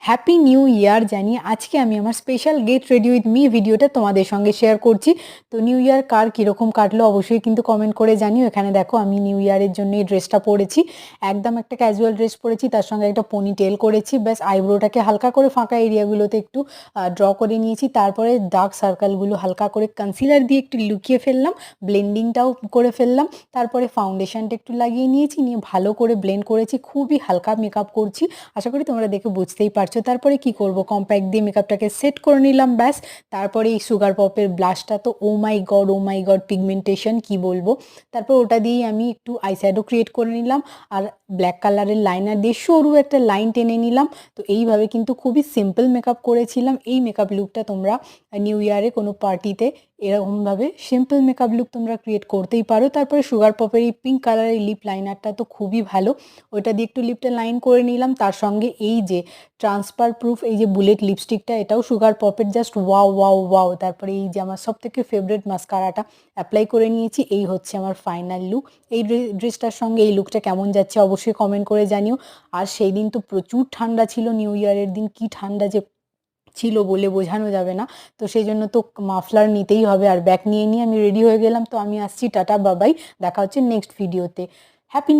Happy new year জানিয়ে আজকে আমি আমার special get ready with me ভিডিওটা তোমাদের সঙ্গে শেয়ার করছি। তো নিউ ইয়ার কার কীরকম কাটলো অবশ্যই কিন্তু কমেন্ট করে জানিও। এখানে দেখো আমি নিউ ইয়ারের জন্য এই ড্রেসটা পরেছি, একদম একটা ক্যাজুয়াল ড্রেস পরেছি, তার সঙ্গে একটা পনি টেল করেছি, ব্যাস আইব্রোটাকে হালকা করে ফাঁকা এরিয়াগুলোতে একটু ড্র করে নিয়েছি, তারপরে ডার্ক সার্কেলগুলো হালকা করে কনসিলার দিয়ে একটু লুকিয়ে ফেললাম, ব্লেন্ডিংটাও করে ফেললাম, তারপরে ফাউন্ডেশনটা একটু লাগিয়ে নিয়েছি, নিয়ে ভালো করে ব্লেন্ড করেছি, খুবই হালকা মেকআপ করছি, আশা করি তোমরা দেখে বুঝতেই পারছো। তারপরে কি করব, কম্প্যাক্ট দিয়ে মেকআপটাকে সেট করে নিলাম, ব্যাস। তারপরে এই সুগার পপের ব্লাশটা তো ও মাই গড পিগমেন্টেশন কি বলবো। তারপর ওটা দিয়েই আমি একটু আইশ্যাডো ক্রিয়েট করে নিলাম, আর ব্ল্যাক কালারের লাইনার দিয়ে সরু একটা লাইন টেনে নিলাম। তো এইভাবে কিন্তু খুবই সিম্পল মেকআপ করেছিলাম। এই মেকআপ লুকটা তোমরা নিউ ইয়ারে কোনো পার্টিতে এরকমভাবে সিম্পল মেকআপ লুক তোমরা ক্রিয়েট করতেই পারো। তারপরে সুগার পপের এই পিঙ্ক কালারের লিপ লাইনারটা তো খুবই ভালো, ওইটা দিয়ে একটু লিপটা লাইন করে নিলাম। তার সঙ্গে এই যে ট্রান্সফার প্রুফ এই যে বুলেট লিপস্টিকটা, এটাও সুগার পপের, জাস্ট ওয়াও ওয়াও ওয়াও। তারপরে এই যে আমার সব থেকে ফেভারিট মাস্কারাটা অ্যাপ্লাই করে নিয়েছি। এই হচ্ছে আমার ফাইনাল লুক। এই ড্রেসটার সঙ্গে এই লুকটা কেমন যাচ্ছে অবশ্যই কমেন্ট করে জানিও। আর সেই দিন তো প্রচুর ঠান্ডা ছিল, নিউ ইয়ারের দিন কি ঠান্ডা যে ছিল বলে বোঝানো যাবে না। তো সেই জন্য তো মাফলার নিতেই হবে, আর ব্যাগ নিয়ে নিয়ে আমি রেডি হয়ে গেলাম। তো আমি আসছি, টাটা বাবাই, দেখা হচ্ছে নেক্সট ভিডিওতে। হ্যাপি